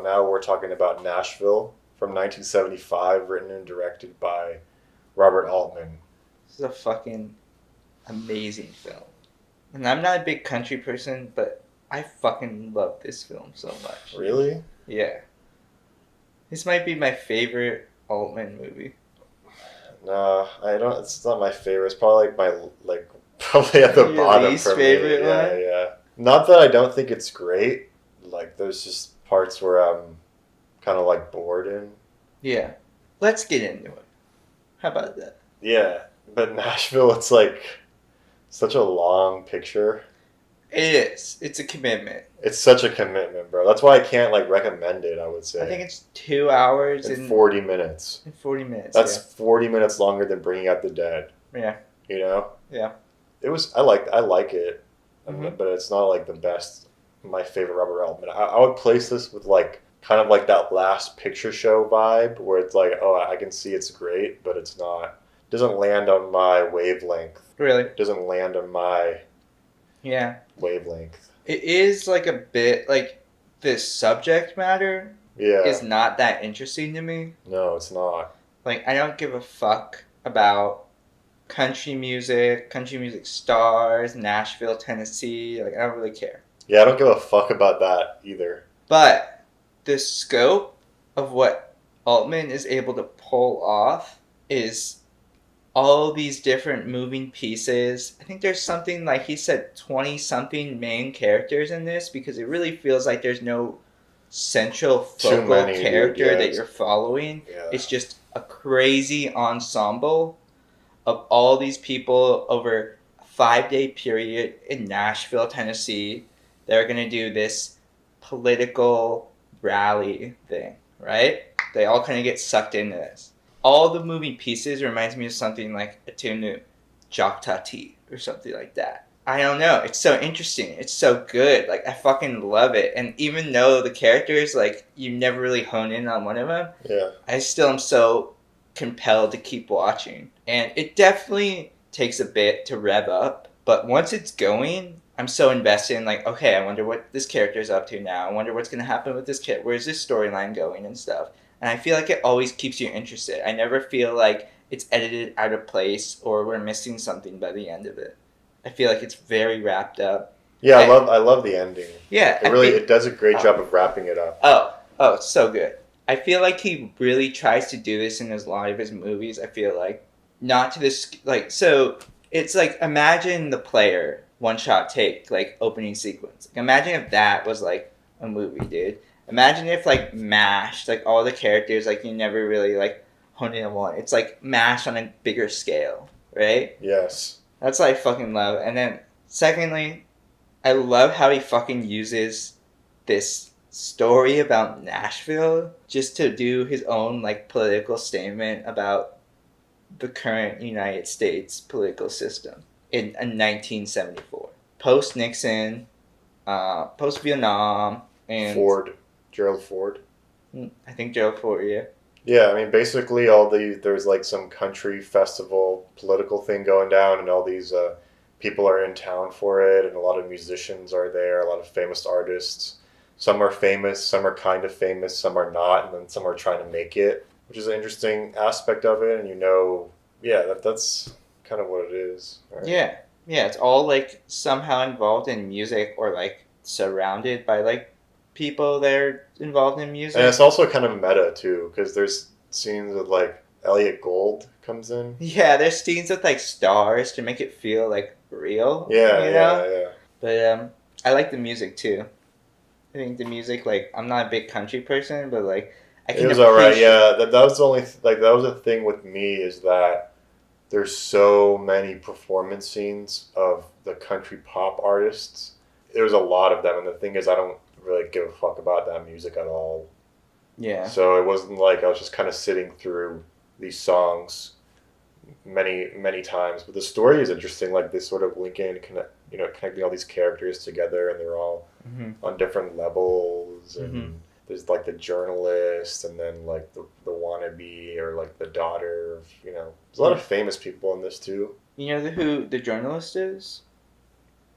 now, we're talking about Nashville from 1975, written and directed by Robert Altman. This is a fucking amazing film. And I'm not a big country person, but I fucking love this film so much. Really? Yeah. This might be my favorite Altman movie. No, I don't. It's not my favorite. It's probably probably at the Your bottom least for favorite me. one? Yeah. Not that I don't think it's great. Like there's just parts where I'm kind of like bored in. Yeah. Let's get into it. How about that? Yeah, but Nashville, it's like such a long picture. It is. It's a commitment. It's such a commitment, bro. That's why I can't like recommend it. I would say. I think it's 2 hours and 40 minutes. In 40 minutes. That's 40 minutes longer than Bringing Out the Dead. Yeah. You know. Yeah. It was. I like it, but it's not like the best. My favorite Robert Altman. I would place this with like kind of like that Last Picture Show vibe, where it's like, oh, I can see it's great, but it's not. Doesn't land on my wavelength. Really. Doesn't land on my. Yeah. Wavelength. It is like a bit like the subject matter. Yeah. Is not that interesting to me. No, it's not. Like I don't give a fuck about country music stars, Nashville, Tennessee. Like I don't really care. Yeah, I don't give a fuck about that either. But the scope of what Altman is able to pull off is all these different moving pieces. I think there's something like he said 20-something main characters in this because it really feels like there's no central focal character that you're following. Yeah. It's just a crazy ensemble of all these people over a 5-day period in Nashville, Tennessee. They're going to do this political rally thing, right? They all kind of get sucked into this. All the moving pieces reminds me of something like akin to Jacques Tati or something like that. I don't know. It's so interesting. It's so good. Like, I fucking love it. And even though the characters, like, you never really hone in on one of them, yeah, I still am so compelled to keep watching. And it definitely takes a bit to rev up. But once it's going, I'm so invested in, like, okay, I wonder what this character's up to now. I wonder what's going to happen with this kid. Where's this storyline going and stuff. And I feel like it always keeps you interested. I never feel like it's edited out of place or we're missing something by the end of it. I feel like it's very wrapped up. Yeah, I love the ending. Yeah. It does a great job of wrapping it up. Oh, it's so good. I feel like he really tries to do this in a lot of his movies. I feel like not to this, like, so it's like imagine The Player, one shot take, like opening sequence. Like, imagine if that was like a movie, dude. Imagine if like MASH, like all the characters, like you never really like hone in on one. It's like MASH on a bigger scale, right? Yes. That's what I fucking love. And then secondly, I love how he fucking uses this story about Nashville just to do his own like political statement about the current United States political system in 1974. Post-Nixon, post-Vietnam, and Gerald Ford. I think Gerald Ford, yeah. Yeah, I mean, basically there's like some country festival political thing going down, and all these people are in town for it, and a lot of musicians are there, a lot of famous artists. Some are famous, some are kind of famous, some are not, and then some are trying to make it, which is an interesting aspect of it, and that's kind of what it is. Right? Yeah, it's all like somehow involved in music or like surrounded by like people that are involved in music. And it's also kind of meta too, because there's scenes with like Elliot Gould comes in. Yeah, there's scenes with like stars to make it feel like real. Yeah. But I like the music too. I think the music, like, I'm not a big country person, but like I can. It was alright. Yeah, that was the only that was the thing with me is that there's so many performance scenes of the country pop artists. There's a lot of them, and the thing is, I don't really give a fuck about that music at all. Yeah. So it wasn't like I was just kind of sitting through these songs many times, but the story is interesting. Like they sort of link in, connecting all these characters together, and they're all on different levels. And there's like the journalist, and then like the wannabe, or like the daughter of There's a lot of famous people in this too. You know who the journalist is?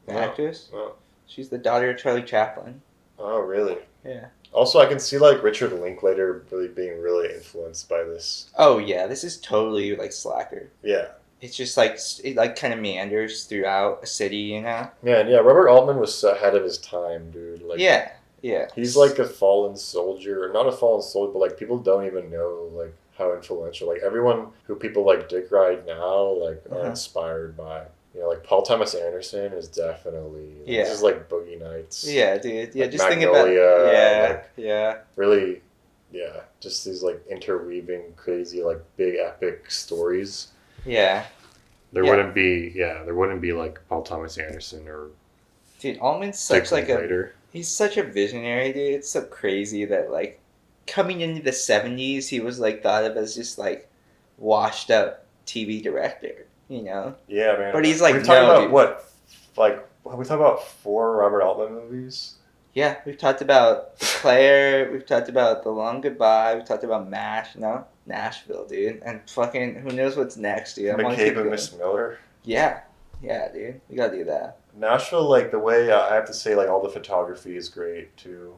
The actress. No. She's the daughter of Charlie Chaplin. Oh, really? Yeah. Also, I can see like Richard Linklater really being really influenced by this. Oh yeah, this is totally like Slacker. Yeah. It's just like it like kind of meanders throughout a city, you know. Man, yeah, Robert Altman was ahead of his time, dude. Like, Yeah, yeah. he's like a fallen soldier, or not a fallen soldier, but like people don't even know like how influential. Like everyone who people like dick ride now, like are inspired by. You know, like Paul Thomas Anderson is definitely. Like, Yeah. This is like Boogie Nights. Yeah, dude. Yeah, Like just think Magnolia, about. Yeah, like, yeah. Really, yeah, just these like interweaving crazy like big epic stories. Yeah. There Yeah. wouldn't be like Paul Thomas Anderson or Dude, Altman's such Dick like Linklater. he's such a visionary, dude. It's so crazy that like coming into the 70s, he was like thought of as just like washed up TV director, you know? Yeah, man. But he's like, we've talked about dude. what, like we talked about 4 Robert Altman movies. Yeah, we've talked about Claire, we've talked about The Long Goodbye, we've talked about Nashville, dude. And fucking who knows what's next, dude. I'm McCabe and Miss Miller. Yeah. Yeah, dude. We gotta do that. Nashville, like the way I have to say, like all the photography is great too.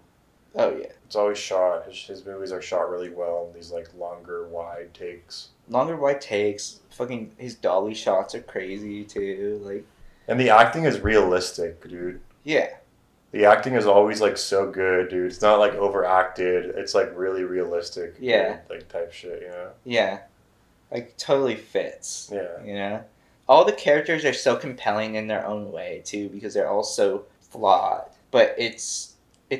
Oh yeah. It's always shot. His movies are shot really well in these like longer, wide takes. Longer wide takes. Fucking his dolly shots are crazy too. Like, and the acting is realistic, dude. Yeah. The acting is always like so good, dude. It's not like overacted. It's like really realistic. Yeah. Like type shit, you know? Yeah. Like totally fits. Yeah. You know? All the characters are so compelling in their own way too, because they're all so flawed. But it's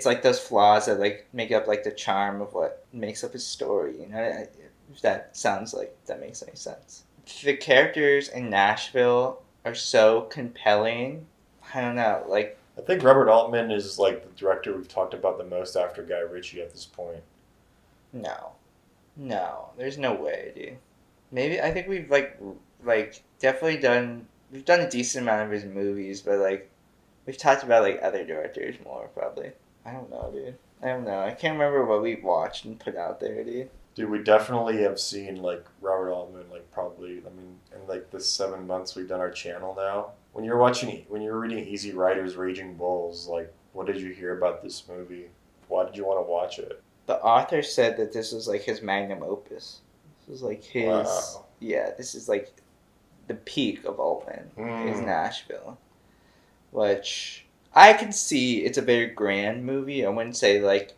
like those flaws that like make up like the charm of what makes up his story, you know? If that sounds like that makes any sense. The characters in Nashville are so compelling. I don't know, like I think Robert Altman is like the director we've talked about the most after Guy Ritchie at this point. No, there's no way, dude. Maybe I think we've like definitely we've done a decent amount of his movies, but like we've talked about like other directors more probably. I don't know, dude. I don't know. I can't remember what we watched and put out there, dude. Dude, we definitely have seen like Robert Altman like probably. I mean, in like the 7 months we've done our channel now. When you're reading Easy Riders, Raging Bulls, like what did you hear about this movie? Why did you want to watch it? The author said that this was like his magnum opus. This was like his. Wow. Yeah, this is like the peak of Altman is Nashville, which I can see it's a very grand movie. I wouldn't say like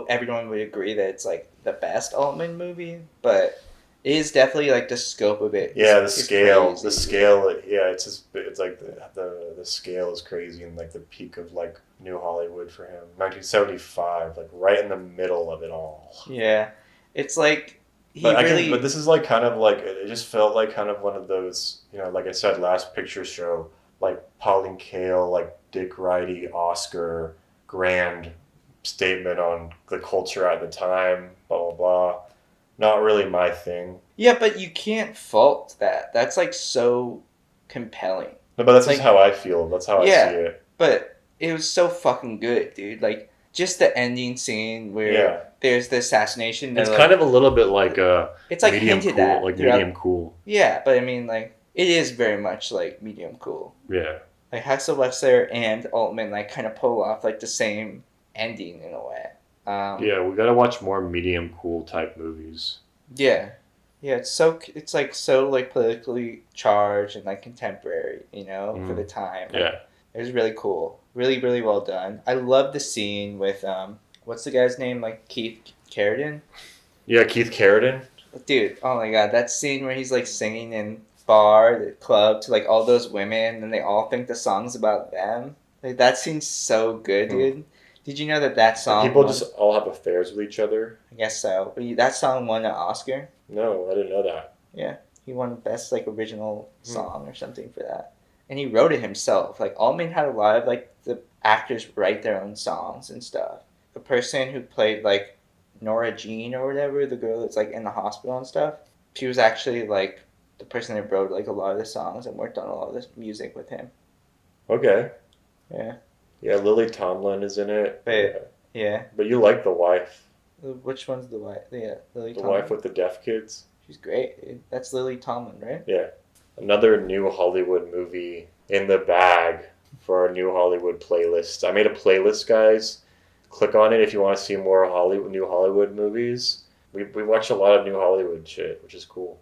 everyone would agree that it's like the best Altman movie, but it is definitely like the scope of it. Yeah, is crazy. the scale. Yeah, it's like the scale is crazy and like the peak of like New Hollywood for him. 1975, like right in the middle of it all. Yeah, it's like But this is like kind of like it just felt like kind of one of those, you know, like I said last picture show, like Pauline Kael, like Dick Ridey, Oscar, grand statement on the culture at the time, blah blah blah. Not really my thing. Yeah, but you can't fault that. That's like so compelling. No, but that's like, just how I feel. That's how I see it. But it was so fucking good, dude. Like just the ending scene where there's the assassination. It's kind of a little bit like it's like medium hinted cool, at, like medium cool. Yeah, but I mean, like it is very much like medium cool. Yeah. Like Haxel Wexler and Altman like kind of pull off like the same ending in a way. Yeah, we gotta watch more medium cool type movies. Yeah, it's like so like politically charged and like contemporary, you know, for the time. Like, yeah, it was really cool, really really well done. I love the scene with what's the guy's name, like Keith Carradine? Yeah, Keith Carradine. Dude, oh my god, that scene where he's like singing in the club to like all those women and they all think the song's about them. Like that scene's so good, dude. Did you know that song? People just all have affairs with each other. I guess so. But that song won an Oscar. No, I didn't know that. Yeah, he won best like original song or something for that, and he wrote it himself. Like Altman had a lot of like the actors write their own songs and stuff. The person who played like Nora Jean or whatever, the girl that's like in the hospital and stuff, she was actually like the person that wrote like a lot of the songs and worked on a lot of the music with him. Okay. Yeah. Yeah, Lily Tomlin is in it. But, yeah. But you like the wife. Which one's the wife? Yeah, Lily Tomlin. The wife with the deaf kids. She's great, dude. That's Lily Tomlin, right? Yeah. Another new Hollywood movie in the bag for our new Hollywood playlist. I made a playlist, guys. click on it if you want to see more new Hollywood movies. We watch a lot of new Hollywood shit, which is cool.